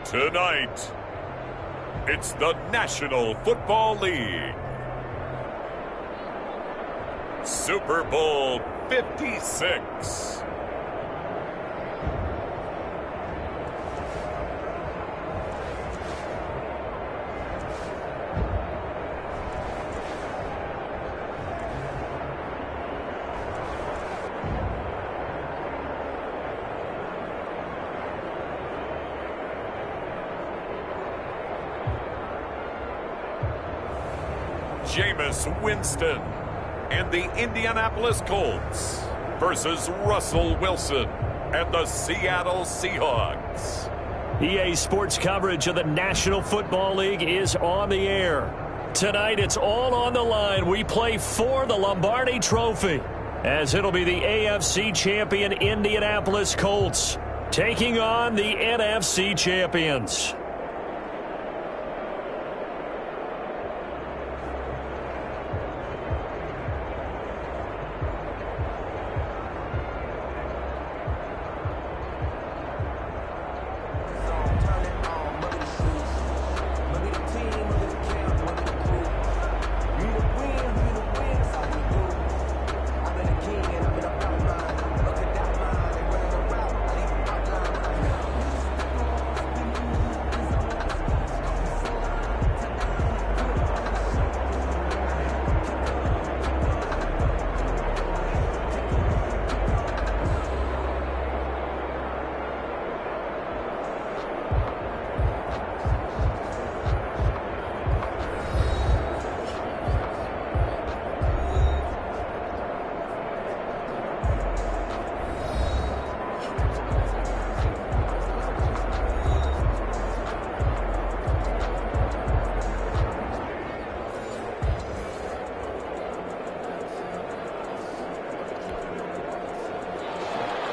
Tonight, it's the National Football League. Super Bowl 56. Jameis Winston and the Indianapolis Colts versus Russell Wilson and the Seattle Seahawks. EA Sports coverage of the National Football League is on the air. Tonight, it's all on the line. We play for the Lombardi Trophy, as it'll be the AFC champion Indianapolis Colts taking on the NFC champions.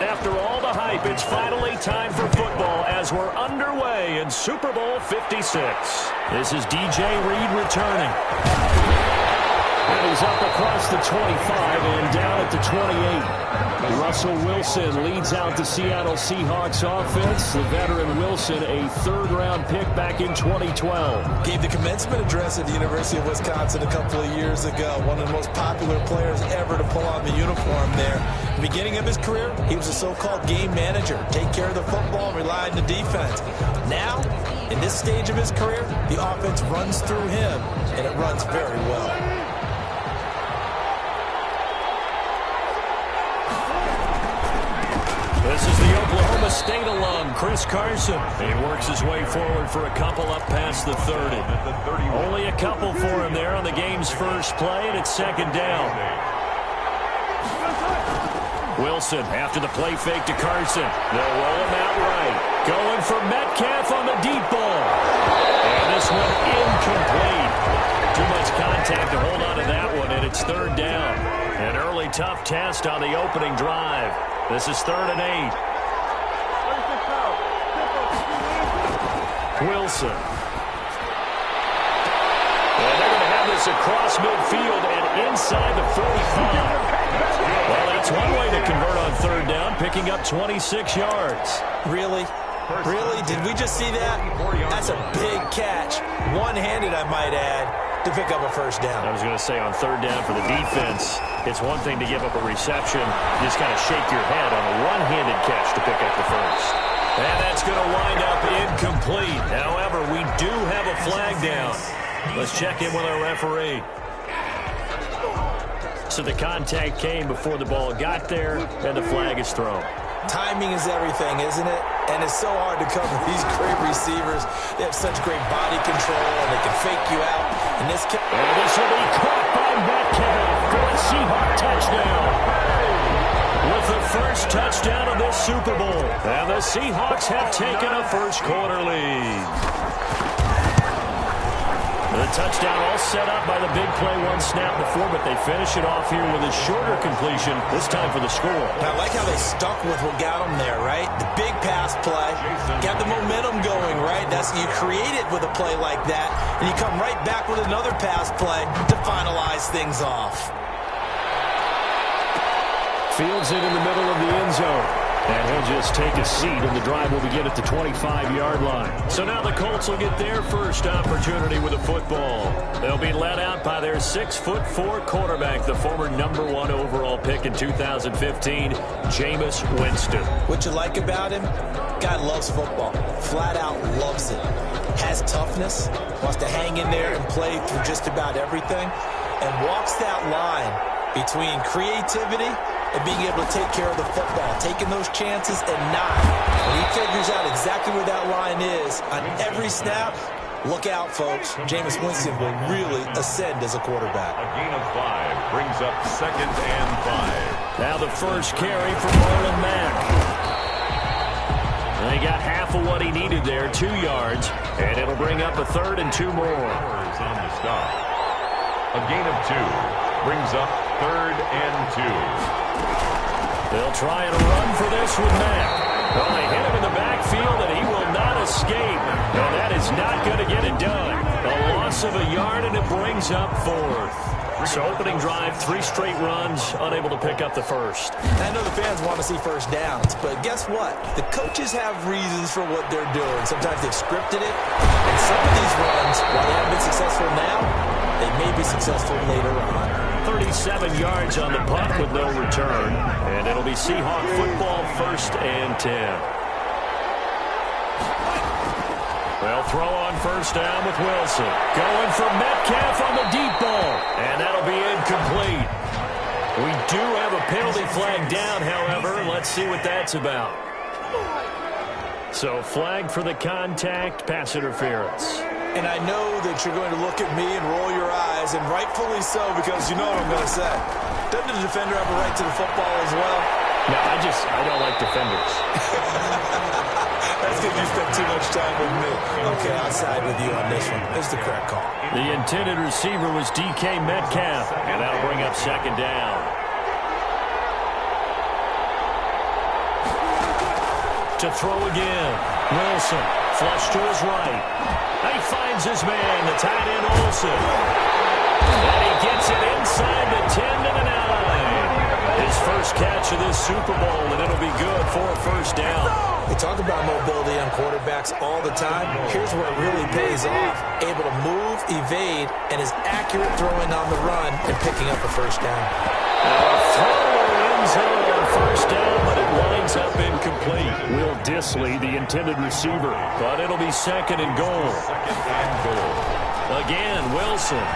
After all the hype, it's finally time for football as we're underway in Super Bowl 56. This is DJ Reed returning. And he's up across the 25 and down at the 28. Russell Wilson leads out the Seattle Seahawks offense. The veteran Wilson, a third-round pick back in 2012. Gave the commencement address at the University of Wisconsin a couple of years ago. One of the most popular players ever to pull on the uniform there. At the beginning of his career, he was a so-called game manager. Take care of the football and rely on the defense. Now, in this stage of his career, the offense runs through him, and it runs very well. This is the Oklahoma State alum, Chris Carson. He works his way forward for a couple up past the 30. Only a couple for him there on the game's first play, and it's second down. Wilson after the play fake to Carson. They'll roll him out right. Going for Metcalf on the deep ball. And this one incomplete. Too much contact to hold on to that one, and it's third down. An early tough test on the opening drive. This is 3rd and 8. Wilson. And they're going to have this across midfield and inside the 45. Well, that's one way to convert on third down, picking up 26 yards. Really? Really? Did we just see that? That's a big catch. One-handed, I might add, to pick up a first down. I was going to say on third down for the defense, it's one thing to give up a reception. You just kind of shake your head on a one-handed catch to pick up the first. And that's going to wind up incomplete. However, we do have a flag down. Let's check in with our referee. So the contact came before the ball got there, and the flag is thrown. Timing is everything, isn't it? And it's so hard to cover these great receivers. They have such great body control, and they can fake you out. And this will be caught by Metcalf for a Seahawk touchdown. With the first touchdown of this Super Bowl. And the Seahawks have taken a first-quarter lead. The touchdown all set up by the big play one snap before, but they finish it off here with a shorter completion, this time for the score. I like how they stuck with what got them there, right? The big pass play, got the momentum going, right? You create it with a play like that, and you come right back with another pass play to finalize things off. Fields it in the middle of the end zone. And he'll just take a seat, and the drive will begin at the 25-yard line. So now the Colts will get their first opportunity with the football. They'll be led out by their 6'4" quarterback, the former #1 overall pick in 2015, Jameis Winston. What you like about him? Guy loves football. Flat out loves it. Has toughness. Wants to hang in there and play through just about everything. And walks that line between creativity and being able to take care of the football, taking those chances and not. When he figures out exactly where that line is on every snap, look out, folks. Jameis Winston will really ascend as a quarterback. A gain of 5 brings up 2nd and 5. Now the first carry for Marlon Mack. And he got half of what he needed there, 2 yards, and it'll bring up a 3rd and 2 more. On the stop. A gain of 2 brings up 3rd and 2. They'll try and run for this with Mack. Well, they hit him in the backfield, and he will not escape. And that is not going to get it done. A loss of a yard, and it brings up 4th. So opening drive, 3 straight runs, unable to pick up the first. I know the fans want to see first downs, but guess what? The coaches have reasons for what they're doing. Sometimes they've scripted it, and some of these runs, while they haven't been successful now, they may be successful later on. 37 yards on the punt with no return, and it'll be Seahawk football, 1st and 10. They'll throw on first down with Wilson. Going for Metcalf on the deep ball, and that'll be incomplete. We do have a penalty flag down, however. Let's see what that's about. So flag for the contact, pass interference. And I know that you're going to look at me and roll your eyes, and rightfully so, because you know what I'm going to say. Doesn't the defender have a right to the football as well? No, I don't like defenders. That's because you spent too much time with me. Okay, I'll side with you on this one. It's the correct call. The intended receiver was DK Metcalf, and that'll bring up 2nd down. To throw again. Wilson, flush to his right. He finds his man, the tight end Olsen. And he gets it inside the 10 to the 9. His first catch of this Super Bowl, and it'll be good for a first down. We talk about mobility on quarterbacks all the time. Here's where it really pays off. Able to move, evade, and is accurate throwing on the run and picking up a first down. Throw ends on first down, but it winds up incomplete. Will Dissly, the intended receiver, but it'll be 2nd and goal. 2nd and goal. Again, Wilson.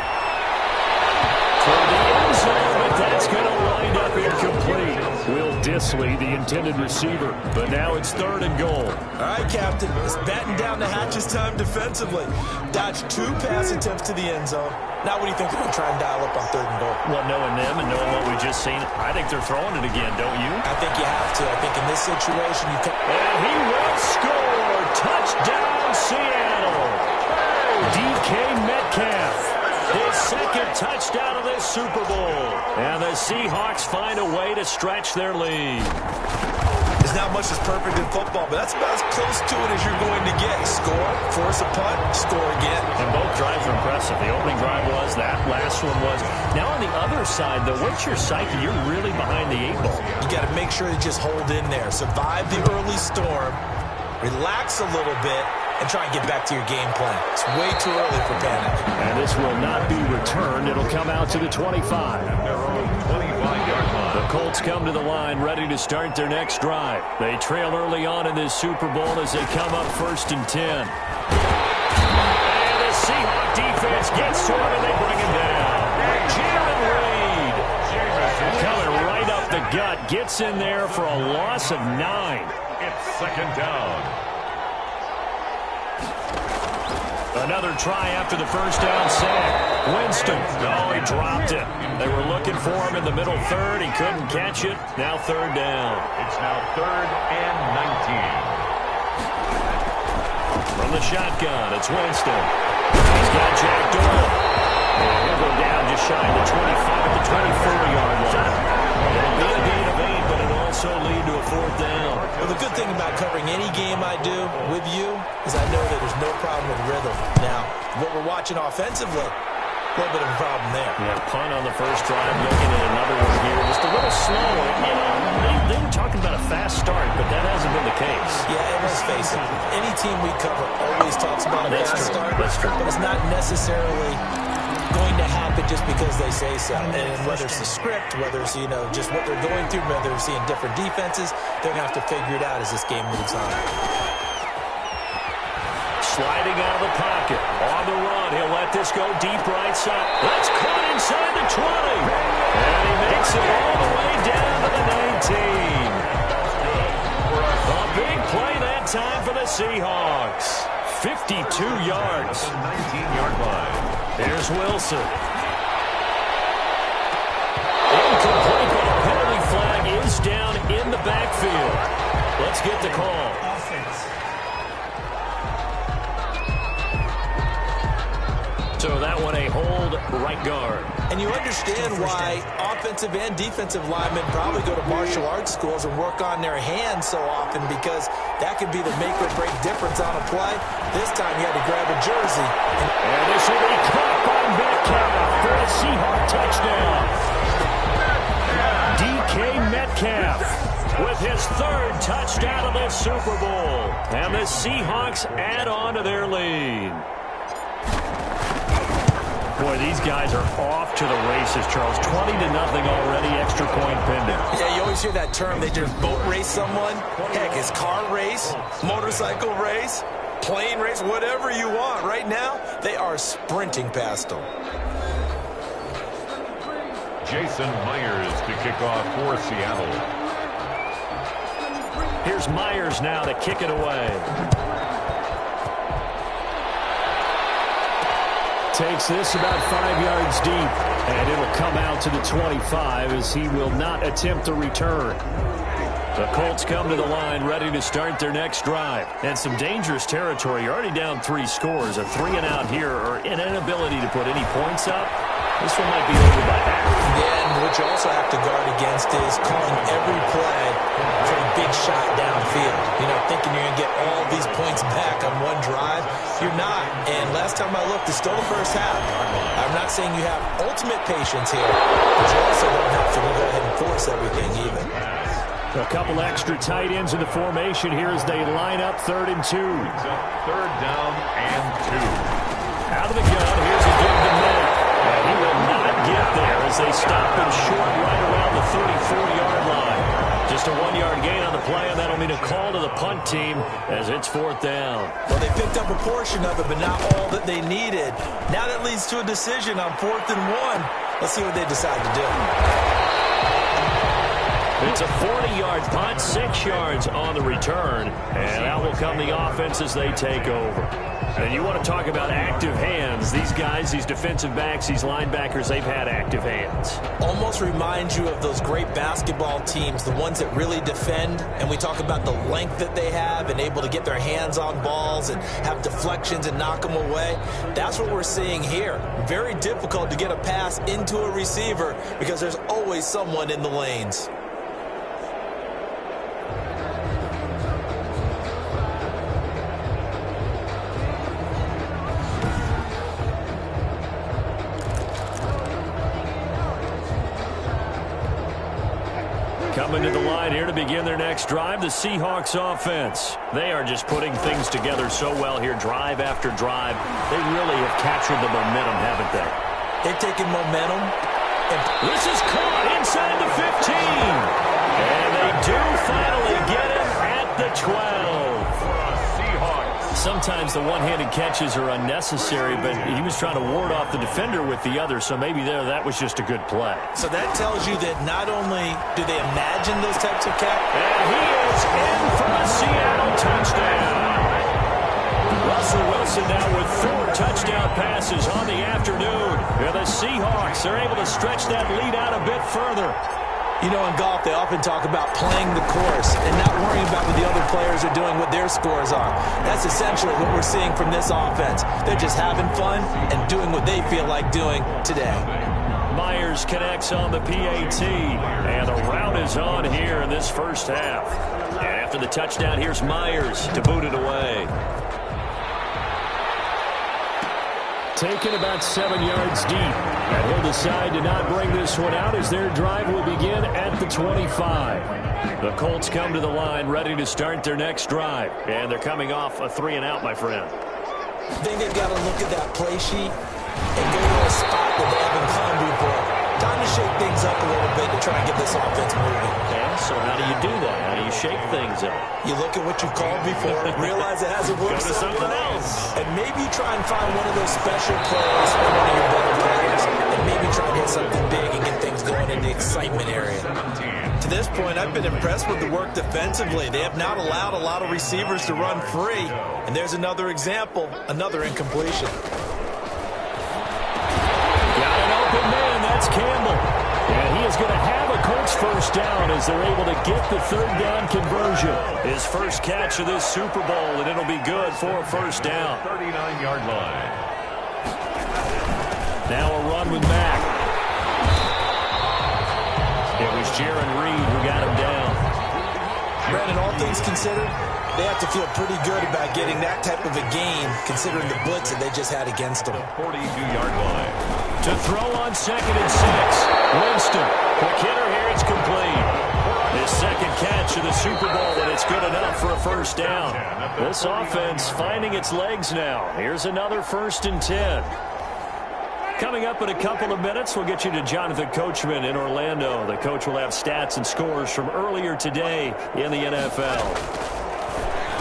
For the end zone, but that's going to wind up incomplete. Will Dissly, the intended receiver, but now it's 3rd and goal. All right, Captain, it's batten down the hatches time defensively. Dodged 2 pass attempts to the end zone. Now what do you think they're going to try and dial up on 3rd and goal? Well, knowing them and knowing what we've just seen, I think they're throwing it again, don't you? I think you have to. I think in this situation you can. And he will score. Touchdown, Seattle. DK Metcalf. His 2nd touchdown of this Super Bowl. And the Seahawks find a way to stretch their lead. There's not much that's perfect in football, but that's about as close to it as you're going to get. Score, force a punt, score again. And both drives are impressive. The opening drive was, that last one was. Now on the other side, though, what's your psyche? You're really behind the 8 ball. You got to make sure to just hold in there. Survive the early storm. Relax a little bit. And try and get back to your game plan. It's way too early for panic. And this will not be returned. It'll come out to the 25. Their own 25-yard line. The Colts come to the line ready to start their next drive. They trail early on in this Super Bowl as they come up 1st and 10. And the Seahawk defense gets to him and they bring him down. Jalen Reed coming right up the gut. Gets in there for a loss of 9. It's 2nd down. Another try after the first down sack. Winston. Oh, he dropped it. They were looking for him in the middle 3rd. He couldn't catch it. Now 3rd down. It's now 3rd and 19. From the shotgun, it's Winston. He's got Jack Doyle. And he'll go down just shy of the 25 to 24-yard line. It'll be a gain of 8, but it'll also lead to a 4th down. Well, the good thing about covering any game I do with you is I know that there's no problem with rhythm. Now, what we're watching offensively, little bit of a problem there. Yeah, punt on the first drive, looking at another one here. Just a little slow. You know, they were talking about a fast start, but that hasn't been the case. Yeah, and let's face it, any team we cover always talks about a fast start. That's true. But it's not necessarily going to happen just because they say so. And whether it's the script, whether it's, you know, just what they're going through, whether they're seeing different defenses, they're going to have to figure it out as this game moves on. Sliding out of the pocket. On the run. He'll let this go deep right side. That's caught inside the 20. And he makes it all the way down to the 19. A big play that time for the Seahawks. 52 yards. 19-yard line. Here's Wilson. Incomplete, but a penalty flag is down in the backfield. Let's get the call. So that one a hold right guard. And you understand why offensive and defensive linemen probably go to martial arts schools and work on their hands so often, because that could be the make or break difference on a play. This time he had to grab a jersey. And this will be caught by Metcalf for a Seahawk touchdown. DK Metcalf with his third touchdown of the Super Bowl. And the Seahawks add on to their lead. Boy, these guys are off to the races, Charles. 20-0 already, extra point pending. Yeah, you always hear that term. They just boat race someone. Heck, it's car race, motorcycle race, plane race, whatever you want. Right now, they are sprinting past them. Jason Myers to kick off for Seattle. Here's Myers now to kick it away. Takes this about 5 yards deep, and it'll come out to the 25 as he will not attempt a return. The Colts come to the line ready to start their next drive. And some dangerous territory. You're already down 3 scores. A 3-and-out here, or an inability to put any points up. This one might be over by half. Yeah, and what you also have to guard against is calling every play for a big shot downfield. You know, thinking you're going to get all these points back on one drive. You're not. And last time I looked, it's still the first half. I'm not saying you have ultimate patience here, but you also don't have to go ahead and force everything either. A couple extra tight ends in the formation here as they line up 3rd and 2. Third down and 2. Out of the gun, here's a give to Miller. And he will not get there as they stop him short right around the 34-yard line. Just a 1-yard gain on the play, and that'll mean a call to the punt team as it's 4th down. Well, they picked up a portion of it, but not all that they needed. Now that leads to a decision on 4th and 1. Let's see what they decide to do. It's a 40-yard punt, 6 yards on the return, and out will come the offense as they take over. And you want to talk about active hands. These guys, these defensive backs, these linebackers, they've had active hands. Almost reminds you of those great basketball teams, the ones that really defend, and we talk about the length that they have and able to get their hands on balls and have deflections and knock them away. That's what we're seeing here. Very difficult to get a pass into a receiver because there's always someone in the lanes. Coming to the line here to begin their next drive, the Seahawks offense. They are just putting things together so well here, drive after drive. They really have captured the momentum, haven't they? They've taken momentum. This is caught inside the 15. And they do finally get him at the 12. Sometimes the one-handed catches are unnecessary, but he was trying to ward off the defender with the other, so maybe that was just a good play. So that tells you that not only do they imagine those types of catches. And he is in for a Seattle touchdown. Russell Wilson now with 4 touchdown passes on the afternoon. And the Seahawks are able to stretch that lead out a bit further. You know, in golf, they often talk about playing the course and not worrying about what the other players are doing, what their scores are. That's essentially what we're seeing from this offense. They're just having fun and doing what they feel like doing today. Myers connects on the PAT, and the route is on here in this first half. And after the touchdown, here's Myers to boot it away. Taken about 7 yards deep. And he'll decide to not bring this one out as their drive will begin at the 25. The Colts come to the line ready to start their next drive. And they're coming off a 3-and-out, my friend. I think they've got to look at that play sheet and go to a spot that they haven't gone before. Time to shake things up a little bit to try and get this offense moving. Okay, so how do you do that? How do you shake things up? You look at what you've called before, realize it hasn't worked Go to something else. and maybe try and find one of those special plays from one of your better players, and maybe try and hit something big and get things going in the excitement area. To this point, I've been impressed with the work defensively. They have not allowed a lot of receivers to run free, and there's another example, another incompletion. Got an open man, that's Campbell. And he is going to have a Colts first down as they're able to get the third down conversion. His first catch of this Super Bowl, and it'll be good for a first down. 39-yard line. Now a run with Mack. It was Jaron Reed who got him down. Brandon, all things considered, they have to feel pretty good about getting that type of a game, considering the blitz that they just had against them. 42-yard line. To throw on 2nd and 6. Winston. McKinnon here, it's complete. His second catch of the Super Bowl, and it's good enough for a first down. This offense finding its legs now. Here's another 1st and 10. Coming up in a couple of minutes, we'll get you to Jonathan Coachman in Orlando. The coach will have stats and scores from earlier today in the NFL.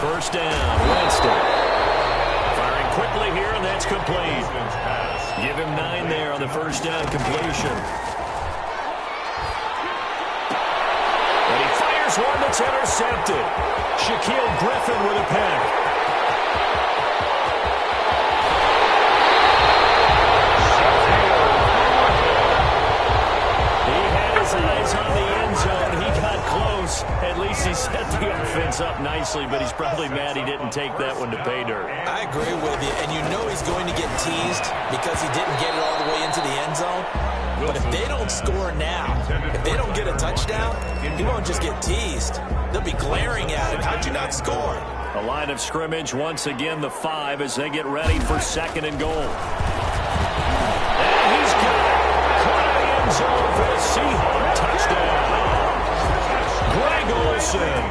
First down, Winston. Firing quickly here, and that's complete. Give him 9 there on the first down completion. And he fires one that's intercepted. Shaquille Griffin with a pick. Eyes on the end zone. He got close. At least he set the offense up nicely, but he's probably mad he didn't take that one to pay dirt. I agree with you, and you know he's going to get teased because he didn't get it all the way into the end zone. But if they don't score now, if they don't get a touchdown, he won't just get teased. They'll be glaring at him. How'd you not score? A line of scrimmage, once again the 5 as they get ready for 2nd and goal. And he's got it. Caught in the end zone for the Seahawks touchdown. Greg Olsen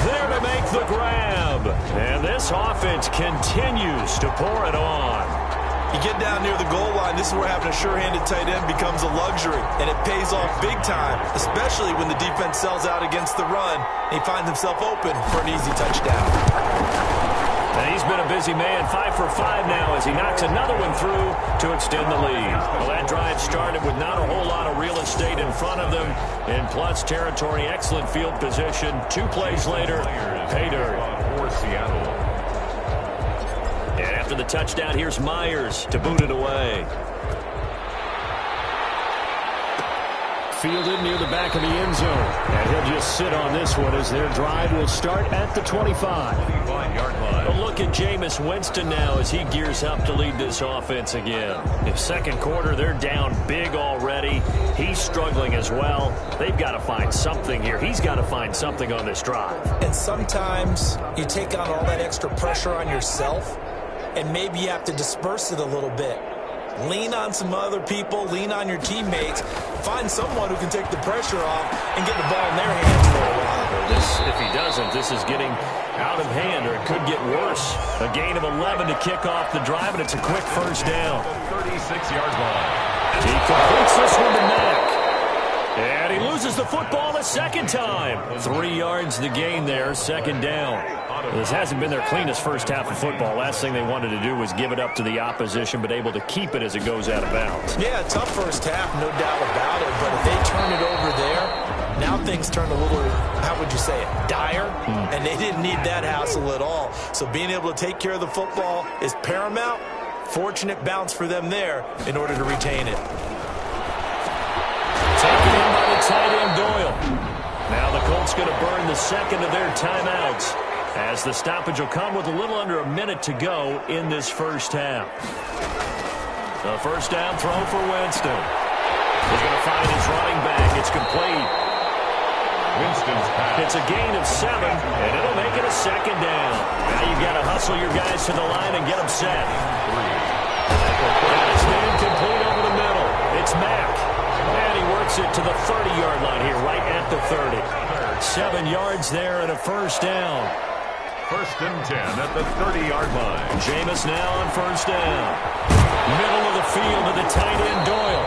there to make the grab. And this offense continues to pour it on. You get down near the goal line, this is where having a sure-handed tight end becomes a luxury, and it pays off big time, especially when the defense sells out against the run, and he finds himself open for an easy touchdown. And he's been a busy man, 5 for 5 now as he knocks another one through to extend the lead. Well, that drive started with not a whole lot of real estate in front of them. In plus territory, excellent field position. 2 plays later, pay dirt. For Seattle. And after the touchdown, here's Myers to boot it away. Fielded near the back of the end zone. And he'll just sit on this one as their drive will start at the 25. 25-yard line. A look at Jameis Winston now as he gears up to lead this offense again. In second quarter, they're down big already. He's struggling as well. They've got to find something here. He's got to find something on this drive. And sometimes you take on all that extra pressure on yourself, and maybe you have to disperse it a little bit. Lean on some other people, lean on your teammates, find someone who can take the pressure off and get the ball in their hands for a while. If he doesn't, this is getting out of hand, or it could get worse. A gain of 11 to kick off the drive, and it's a quick first down. 36-yard line. He completes this one to Mack. And he loses the football a second time. 3 yards the gain there, second down. This hasn't been their cleanest first half of football. Last thing they wanted to do was give it up to the opposition, but able to keep it as it goes out of bounds. Yeah, tough first half, no doubt about it. But if they turn it over there, now things turn a little, how would you say it, dire? And they didn't need that hassle at all. So being able to take care of the football is paramount. Fortunate bounce for them there in order to retain it. Taken in by the tight end Doyle. Now the Colts going to burn the second of their timeouts, as the stoppage will come with a little under a minute to go in this first half. The first down throw for Winston. He's going to find his running back. It's complete. Winston's pass. It's a gain of 7, and it'll make it a second down. Now you've got to hustle your guys to the line and get them set. 3. takes it to the 30-yard line here, right at the 30. 7 yards there and a first down. First and 10 at the 30-yard line. Jameis now on first down. Middle of the field to the tight end, Doyle.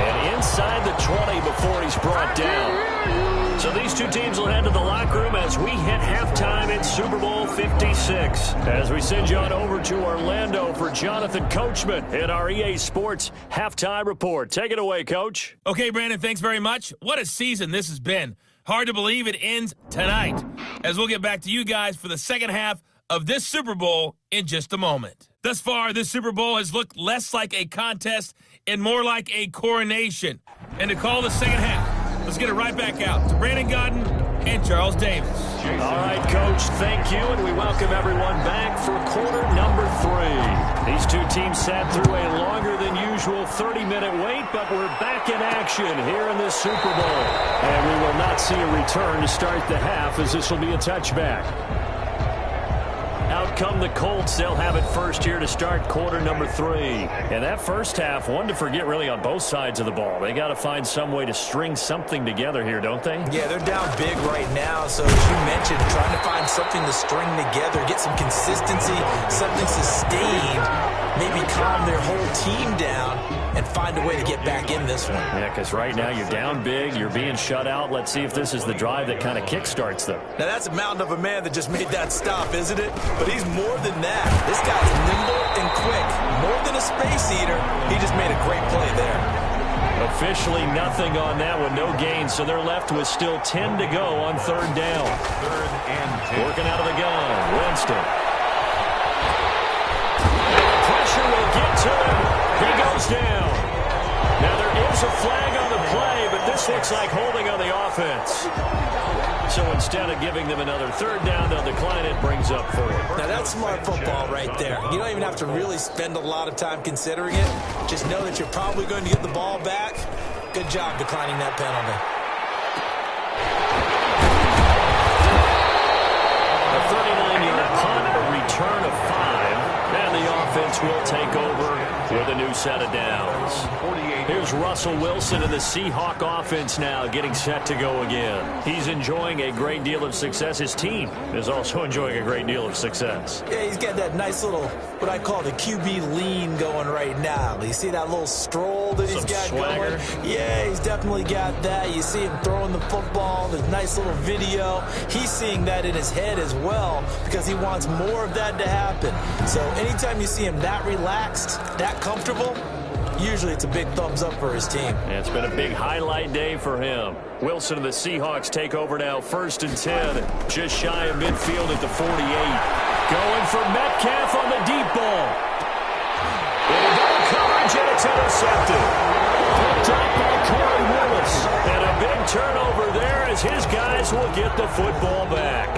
And inside the 20 before he's brought down. So these two teams will head to the locker room as we hit halftime in Super Bowl 56. As we send you on over to Orlando for Jonathan Coachman in our EA Sports Halftime Report. Take it away, Coach. Okay, Brandon, thanks very much. What a season this has been. Hard to believe it ends tonight, as we'll get back to you guys for the second half of this Super Bowl in just a moment. Thus far, this Super Bowl has looked less like a contest and more like a coronation. And to call the second half, let's get it right back out to Brandon Godden and Charles Davis. All right, Coach, thank you, and we welcome everyone back for quarter number 3. These two teams sat through a longer than usual 30-minute wait, but we're back in action here in this Super Bowl. And we will not see a return to start the half, as this will be a touchback. Out come the Colts. They'll have it first here to start quarter number 3. And that first half, one to forget really on both sides of the ball. They got to find some way to string something together here, don't they? Yeah, they're down big right now. So as you mentioned, trying to find something to string together, get some consistency, something sustained, maybe calm their whole team down and find a way to get back in this one. Yeah, because right now you're down big, you're being shut out. Let's see if this is the drive that kind of kickstarts them. Now that's a mountain of a man that just made that stop, isn't it? But he's more than that. This guy's nimble and quick. More than a space eater, he just made a great play there. Officially nothing on that one, no gain, so they're left with still 10 to go on third down. Third and 10. Working out of the gun, Winston. Pressure will get to him. He goes down. Now there is a flag on the play, but this looks like holding on the offense. So instead of giving them another third down, they'll decline it, brings up 4. Now that's smart football right there. You don't even have to really spend a lot of time considering it. Just know that you're probably going to get the ball back. Good job declining that penalty. A 39-yard punt, a return of 5, and the offense will take over with a new set of downs. Here's Russell Wilson and the Seahawks offense now getting set to go again. He's enjoying a great deal of success. His team is also enjoying a great deal of success. Yeah, he's got that nice little, what I call the QB lean going right now. You see that little stroll that he's got swagger going? Yeah, he's definitely got that. You see him throwing the football, the nice little video. He's seeing that in his head as well because he wants more of that to happen. So anytime you see him that relaxed, that comfortable, usually it's a big thumbs up for his team. And it's been a big highlight day for him. Wilson and the Seahawks take over now, first and 10, just shy of midfield at the 48. Going for Metcalf on the deep ball. Into double coverage, and it's intercepted. Picked up by Corey Willis. And a big turnover there as his guys will get the football back.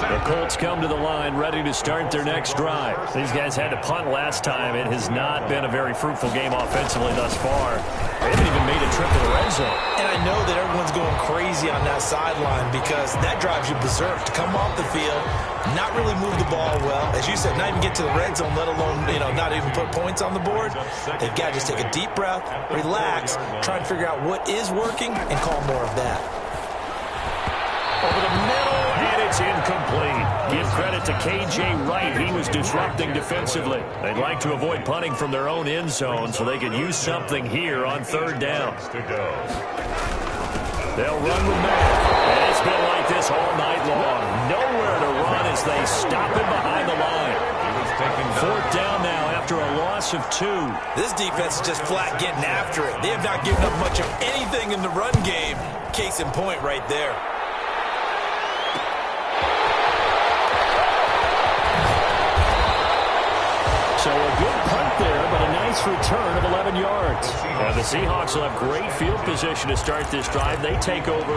The Colts come to the line ready to start their next drive. These guys had to punt last time. It has not been a very fruitful game offensively thus far. They haven't even made a trip to the red zone. And I know that everyone's going crazy on that sideline because that drives you berserk to come off the field, not really move the ball well. As you said, not even get to the red zone, let alone, not even put points on the board. They've got to just take a deep breath, relax, try and figure out what is working, and call more of that. Over the middle, and it's incomplete. Give credit to K.J. Wright. He was disrupting defensively. They'd like to avoid punting from their own end zone so they could use something here on third down. They'll run with Matt. And it's been like this all night long. Nowhere to run as they stop him behind the line. Fourth down now after a loss of 2. This defense is just flat getting after it. They have not given up much of anything in the run game. Case in point right there. So a good punt there, but a nice return of 11 yards. And the Seahawks will have great field position to start this drive. They take over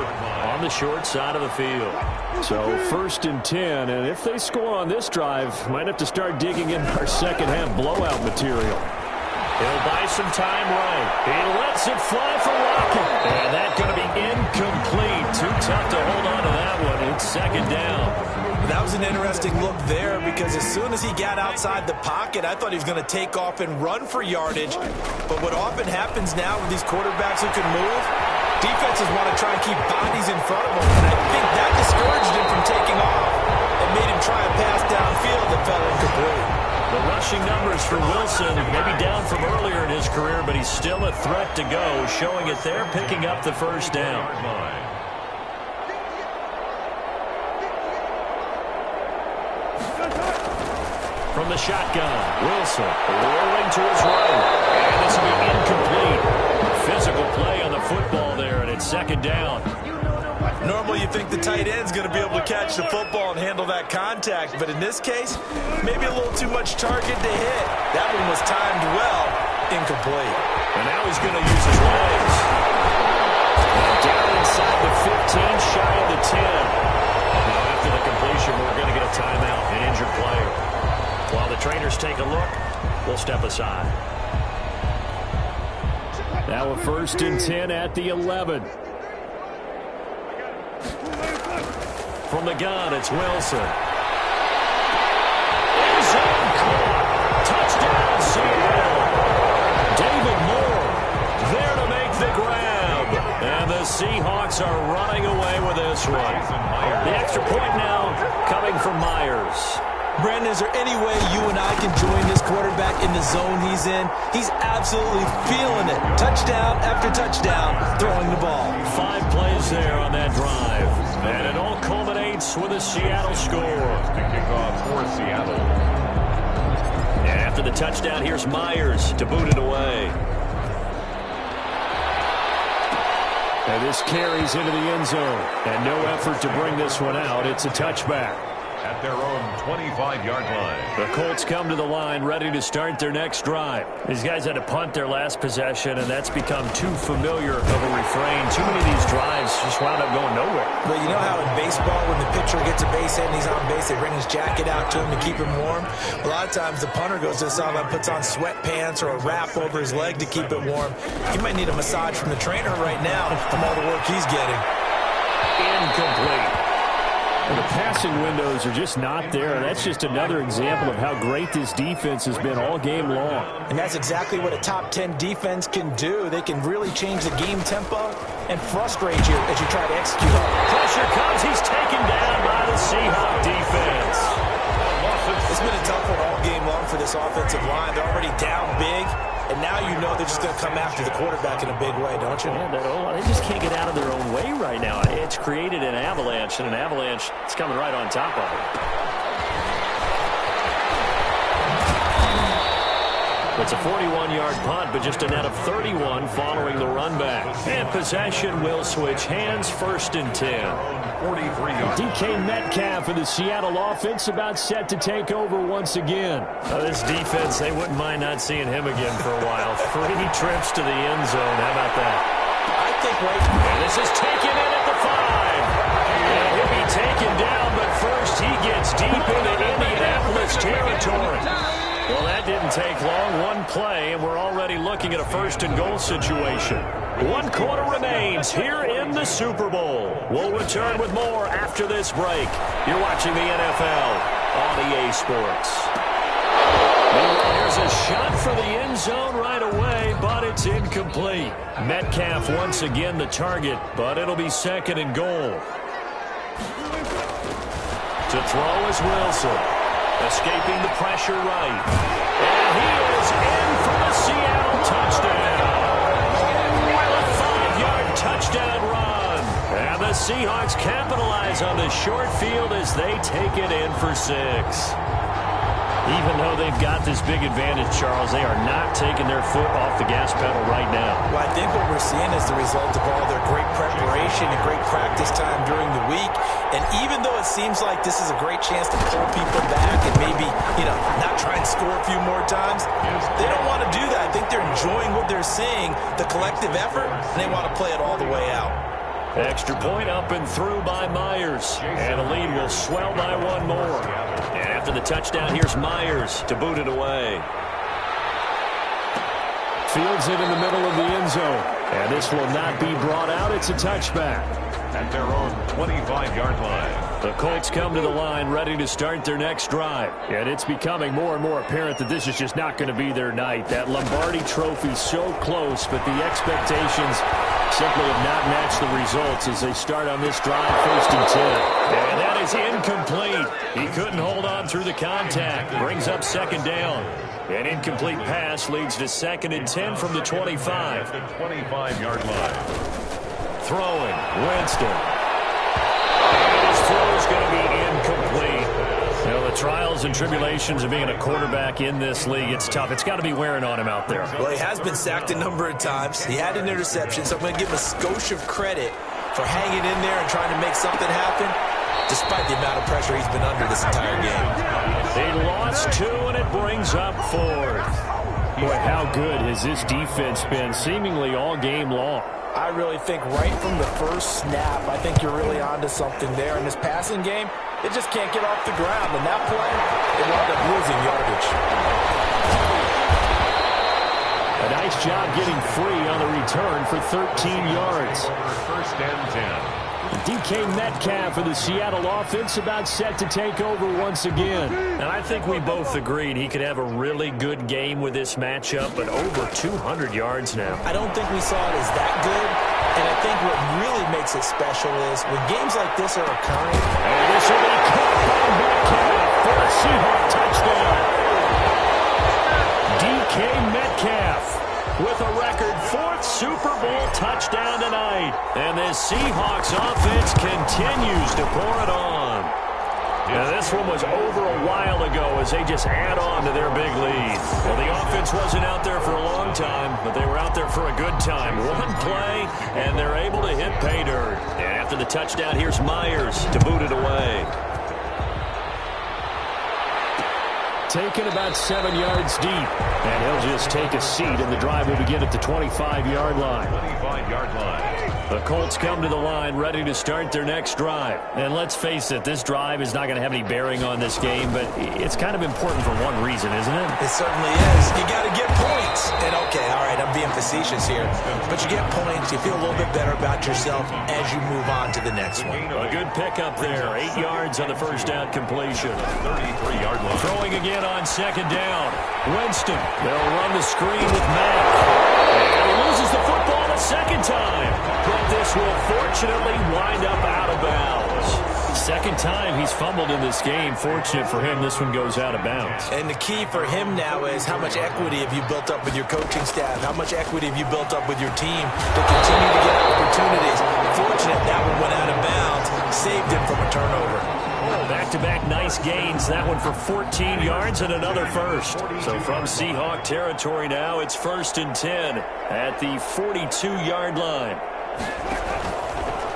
on the short side of the field. So first and 10, and if they score on this drive, might have to start digging in our second half blowout material. He'll buy some time right. He lets it fly for Lockett. And that's going to be incomplete. Too tough to hold on to that one. It's second down. That was an interesting look there because as soon as he got outside the pocket, I thought he was going to take off and run for yardage. But what often happens now with these quarterbacks who can move, defenses want to try and keep bodies in front of them. And I think that discouraged him from taking off and made him try a pass downfield that fell incomplete. The rushing numbers for Wilson, maybe down from earlier in his career, but he's still a threat to go, showing it there, picking up the first down. From the shotgun, Wilson rolling to his right. And this will be incomplete. Physical play on the football there, and it's second down. Normally you think the tight end's going to be able to catch the football and handle that contact, but in this case, maybe a little too much target to hit. That one was timed well, incomplete. And now he's going to use his legs. And down inside the 15, shy of the 10. Now after the completion, we're going to get a timeout, an injured player. While the trainers take a look, we'll step aside. Now a 1st and 10 at the 11. From the gun, it's Wilson. End zone caught. Touchdown, Seattle. David Moore there to make the grab. And the Seahawks are running away with this one. The extra point now coming from Myers. Brandon, is there any way you and I can join this quarterback in the zone he's in? He's absolutely feeling it. Touchdown after touchdown, throwing the ball. 5 plays there on that drive. And it all culminates with a Seattle score. To kick off for Seattle. And after the touchdown, here's Myers to boot it away. And this carries into the end zone. And no effort to bring this one out. It's a touchback. At their own 25-yard line. The Colts come to the line ready to start their next drive. These guys had to punt their last possession, and that's become too familiar of a refrain. Too many of these drives just wound up going nowhere. But you know how in baseball, when the pitcher gets a base hit and he's on base, they bring his jacket out to him to keep him warm? A lot of times the punter goes to the sideline, puts on sweatpants or a wrap over his leg to keep it warm. He might need a massage from the trainer right now from all the work he's getting. Incomplete. The passing windows are just not there. That's just another example of how great this defense has been all game long. And that's exactly what a top 10 defense can do. They can really change the game tempo and frustrate you as you try to execute on it. Pressure comes. He's taken down by the Seahawks defense. It's been a tough one all game long for this offensive line. They're already down big, and now you know they're just going to come after the quarterback in a big way, don't you? Yeah, they just can't get out of their own way right now. It's created an avalanche, and an avalanche is coming right on top of it. It's a 41-yard punt, but just a net of 31 following the run back. And possession will switch hands, 1st and 10. 43-yard. DK Metcalf of the Seattle offense about set to take over once again. This defense, they wouldn't mind not seeing him again for a while. 3 trips to the end zone. How about that? I think right. And this is taken in at the 5. And he'll be taken down, but first he gets deep into Indianapolis territory. Well, that didn't take long. 1 play, and we're already looking at a 1st and goal situation. 1 quarter remains here in the Super Bowl. We'll return with more after this break. You're watching the NFL on EA Sports. There's a shot for the end zone right away, but it's incomplete. Metcalf once again the target, but it'll be 2nd and goal. To throw is Wilson. Escaping the pressure right. And he is in for the Seattle touchdown. A 5-yard touchdown run. And the Seahawks capitalize on the short field as they take it in for 6. Even though they've got this big advantage, Charles, they are not taking their foot off the gas pedal right now. Well, I think what we're seeing is the result of all their great preparation and great practice time during the week. And even though it seems like this is a great chance to pull people back and maybe, not try and score a few more times, they don't want to do that. I think they're enjoying what they're seeing, the collective effort, and they want to play it all the way out. Extra point up and through by Myers. And the lead will swell by 1 more. And after the touchdown, here's Myers to boot it away. Fields it in the middle of the end zone. And this will not be brought out. It's a touchback. At their own 25-yard line. The Colts come to the line ready to start their next drive. And it's becoming more and more apparent that this is just not going to be their night. That Lombardi trophy so close, but the expectations simply have not matched the results as they start on this drive, 1st and 10. And that is incomplete. He couldn't hold on through the contact. Brings up 2nd down. An incomplete pass leads to 2nd and 10 from the 25. The 25-yard line. Throwing, Winston. And his throw is going to be incomplete. You know, the trials and tribulations of being a quarterback in this league, it's tough. It's got to be wearing on him out there. Well, he has been sacked a number of times. He had an interception, so I'm going to give him a skosh of credit for hanging in there and trying to make something happen, despite the amount of pressure he's been under this entire game. They lost 2, and it brings up 4th. Boy, how good has this defense been seemingly all game long? I really think right from the first snap, I think you're really onto something there. In this passing game, it just can't get off the ground. And that play, it wound up losing yardage. A nice job getting free on the return for 13 yards. 1st and 10. DK Metcalf for the Seattle offense about set to take over once again. And I think we both agreed he could have a really good game with this matchup, but over 200 yards now. I don't think we saw it as that good, and I think what really makes it special is when games like this are occurring. And this will be caught by Metcalf for a Seahawks touchdown. DK Metcalf with a record 4th Super Bowl touchdown tonight. And this Seahawks offense continues to pour it on. Now, this one was over a while ago as they just add on to their big lead. Well, the offense wasn't out there for a long time, but they were out there for a good time. One play, and they're able to hit pay dirt. And after the touchdown, here's Myers to boot it away. Taken about 7 yards deep. And he'll just take a seat, and the drive will begin at the 25-yard line. 25-yard line. The Colts come to the line ready to start their next drive. And let's face it, this drive is not going to have any bearing on this game, but it's kind of important for one reason, isn't it? It certainly is. You got to get points. And, okay, all right, I'm being facetious here. But you get points, you feel a little bit better about yourself as you move on to the next one. A good pickup there. 8 yards on the first down completion. 33-yard line. Throwing again on 2nd down. Winston. They'll run the screen with Mack. And he loses the football a 2nd time. But this will fortunately wind up out of bounds. 2nd time he's fumbled in this game. Fortunate for him, this one goes out of bounds. And the key for him now is how much equity have you built up with your coaching staff? How much equity have you built up with your team to continue to get opportunities? Fortunate that one went out of bounds. Saved him from a turnover. Back-to-back nice gains. That one for 14 yards and another first. So from Seahawk territory now, it's 1st and 10 at the 42-yard line.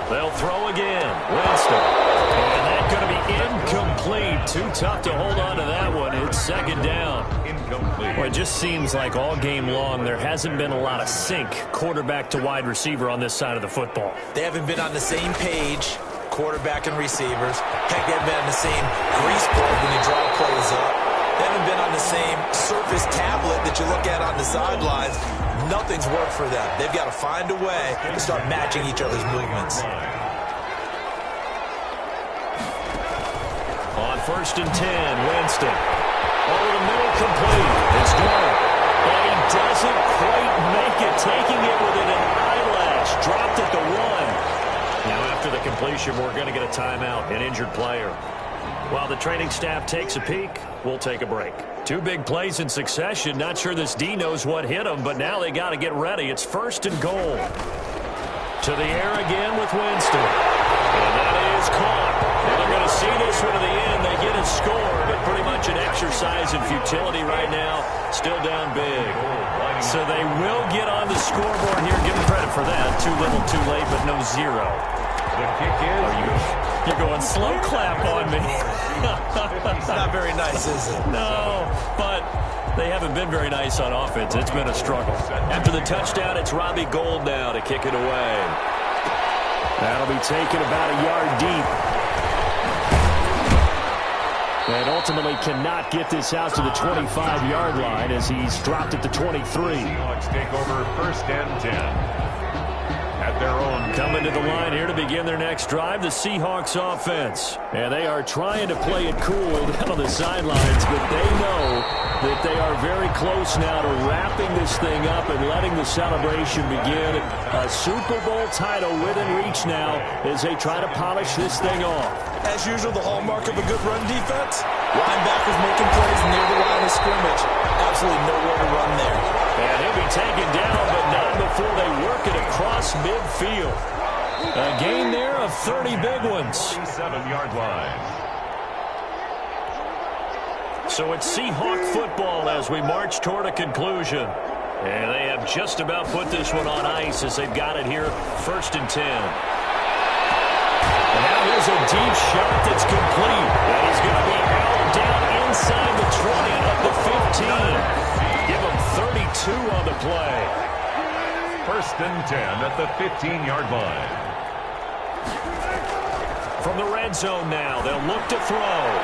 They'll throw again. Winston. And that's going to be incomplete. Too tough to hold on to that one. It's 2nd down. Incomplete. Well, it just seems like all game long there hasn't been a lot of sync quarterback to wide receiver on this side of the football. They haven't been on the same page, quarterback and receivers. Heck, they haven't been on the same grease plug when you draw plays up. They haven't been on the same surface tablet that you look at on the sidelines. Nothing's worked for them. They've got to find a way to start matching each other's movements. On 1st and 10, Winston. Over the middle, complete. It's gone. But he doesn't quite make it, taking it within an eyelash. Dropped at the 1. Now after the completion, we're going to get a timeout, an injured player. While the training staff takes a peek, we'll take a break. 2 big plays in succession. Not sure this D knows what hit him, but now they got to get ready. It's 1st and goal. To the air again with Winston. And that is caught. And they're going to see this one to the end. They get a score, but pretty much an exercise in futility right now. Still down big. So they will get on the scoreboard here. Give them credit for that. Too little, too late, but no 0. The kick is. You're going slow clap on me. It's not very nice, is it? No, but they haven't been very nice on offense. It's been a struggle. After the touchdown, it's Robbie Gould now to kick it away. That'll be taken about a yard deep. And ultimately cannot get this out to the 25-yard line as he's dropped at the 23. Seahawks take over 1st and 10. At at their own. Coming to the line here to begin their next drive, the Seahawks offense. And they are trying to play it cool down on the sidelines, but they know that they are very close now to wrapping this thing up and letting the celebration begin. A Super Bowl title within reach now as they try to polish this thing off. As usual, the hallmark of a good run defense, linebackers making plays near the line of scrimmage. Absolutely nowhere to run there. And he'll be taken down, but not before they work it across midfield. A gain there of 30 big ones. 47-yard line. So it's Seahawk football as we march toward a conclusion. And they have just about put this one on ice as they've got it here, 1st and 10. And now here's a deep shot that's complete. And he's going to be out down inside the 20 at the 15. Give him 32 on the play. 1st and 10 at the 15-yard line. From the red zone now, they'll look to throw.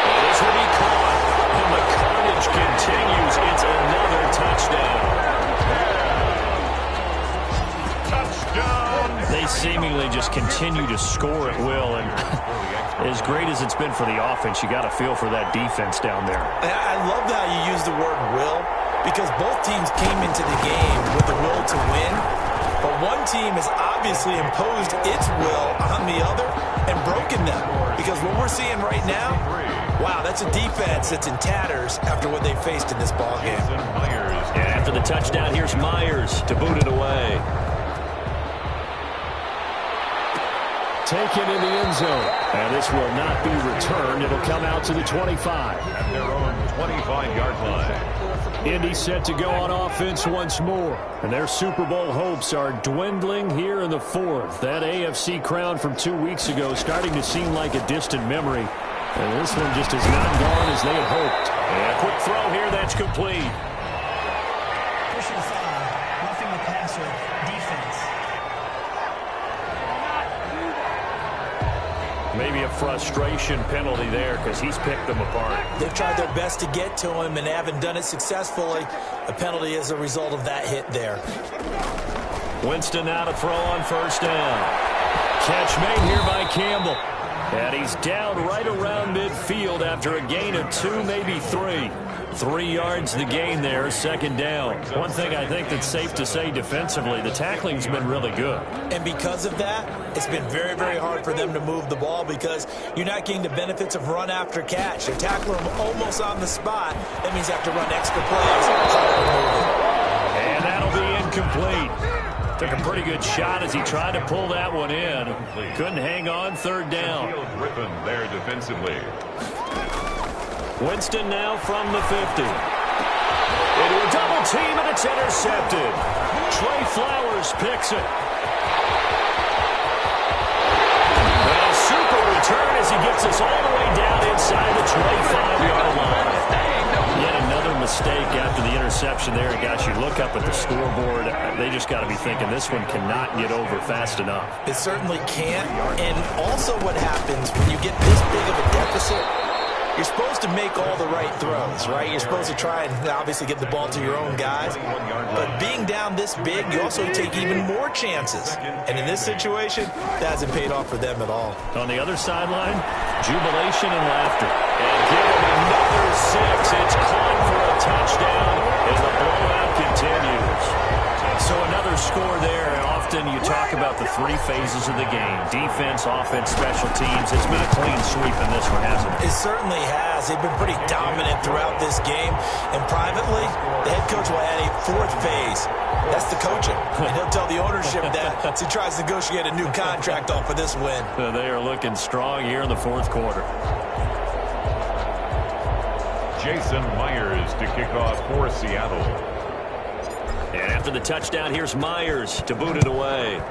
This will be caught, and the carnage continues. It's another touchdown. Touchdown! They seemingly just continue to score at will, and as great as it's been for the offense, you got to feel for that defense down there. I love how you use the word will, because both teams came into the game with the will to win, but one team has obviously imposed its will on the other and broken them, because what we're seeing right now, wow, that's a defense that's in tatters after what they faced in this ballgame. And after the touchdown, here's Myers to boot it away. Taken in the end zone. And this will not be returned. It'll come out to the 25. At their own 25-yard line. Indy set to go on offense once more. And their Super Bowl hopes are dwindling here in the 4th. That AFC crown from 2 weeks ago starting to seem like a distant memory. And this one just has not gone as they had hoped. And a quick throw here, that's complete. Push inside, roughing the passer, defense. Maybe a frustration penalty there because he's picked them apart. They've tried their best to get to him and haven't done it successfully. A penalty as a result of that hit there. Winston now to throw on 1st down. Catch made here by Campbell. And he's down right around midfield after a gain of 2, maybe 3. 3 yards the gain there, 2nd down. One thing I think that's safe to say defensively, the tackling's been really good. And because of that, it's been very, very hard for them to move the ball because you're not getting the benefits of run after catch. They're tackling them almost on the spot. That means you have to run extra plays. And that'll be incomplete. Took a pretty good shot as he tried to pull that one in. Couldn't hang on, 3rd down. Griffin there defensively. Winston now from the 50. Into a double team, and it's intercepted. Trey Flowers picks it. And a super return as he gets us all the way down inside the 25-yard line. Yet another mistake after the interception there. And gosh, you look up at the scoreboard, they just got to be thinking this one cannot get over fast enough. It certainly can't. And also what happens when you get this big of a deficit, you're supposed to make all the right throws, right? You're supposed to try and obviously get the ball to your own guys. But being down this big, you also take even more chances. And in this situation, that hasn't paid off for them at all. On the other sideline, jubilation and laughter. And give him another 6. It's caught for a touchdown as the blowout continues. So another score there. Often you talk about the 3 phases of the game. Defense, offense, special teams. It's been a clean sweep in this one, hasn't it? It certainly has. They've been pretty dominant throughout this game. And privately, the head coach will add a 4th phase. That's the coaching. And he'll tell the ownership that as he tries to negotiate a new contract off of this win. They are looking strong here in the 4th quarter. Jason Myers to kick off for Seattle. And after the touchdown, here's Myers to boot it away.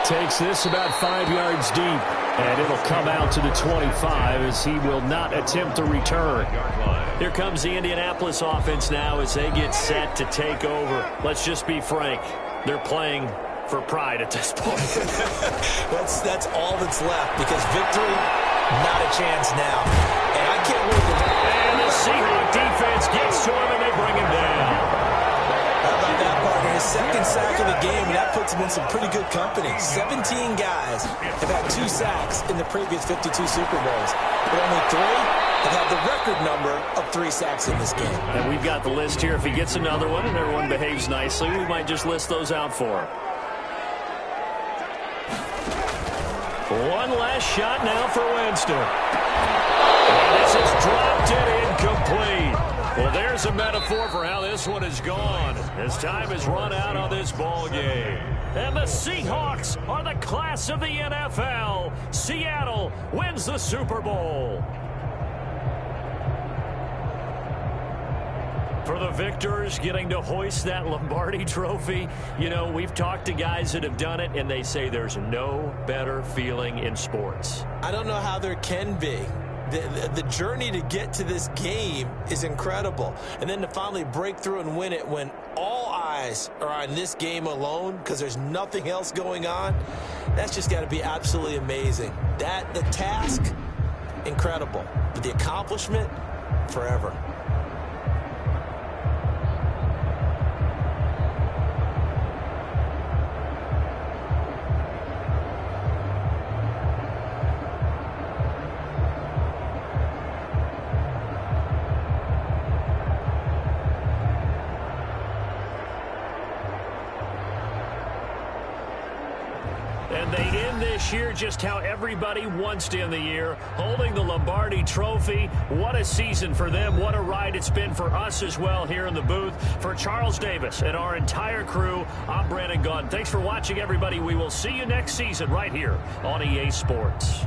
Takes this about 5 yards deep, and it'll come out to the 25 as he will not attempt to return. Here comes the Indianapolis offense now as they get set to take over. Let's just be frank, they're playing for pride at this point. That's all that's left because victory, not a chance now. And I can't wait to... And the Seahawks defense gets to him and they bring him down. How about Colts have been some pretty good company. 17 guys have had 2 sacks in the previous 52 Super Bowls, but only 3 have had the record number of 3 sacks in this game. And we've got the list here. If he gets another one and everyone behaves nicely, we might just list those out for him. One last shot now for Winston. And this is dropped and incomplete. Well, there's a metaphor for how this one is gone. As time has run out on this ball game. And the Seahawks are the class of the NFL. Seattle wins the Super Bowl. For the victors, getting to hoist that Lombardi trophy, you know, we've talked to guys that have done it, and they say there's no better feeling in sports. I don't know how there can be. The journey to get to this game is incredible. And then to finally break through and win it when all eyes are on this game alone because there's nothing else going on, that's just got to be absolutely amazing. The task, incredible. But the accomplishment, forever. And they end this year just how everybody wants to end the year, holding the Lombardi trophy. What a season for them. What a ride it's been for us as well here in the booth. For Charles Davis and our entire crew, I'm Brandon Gunn. Thanks for watching, everybody. We will see you next season right here on EA Sports.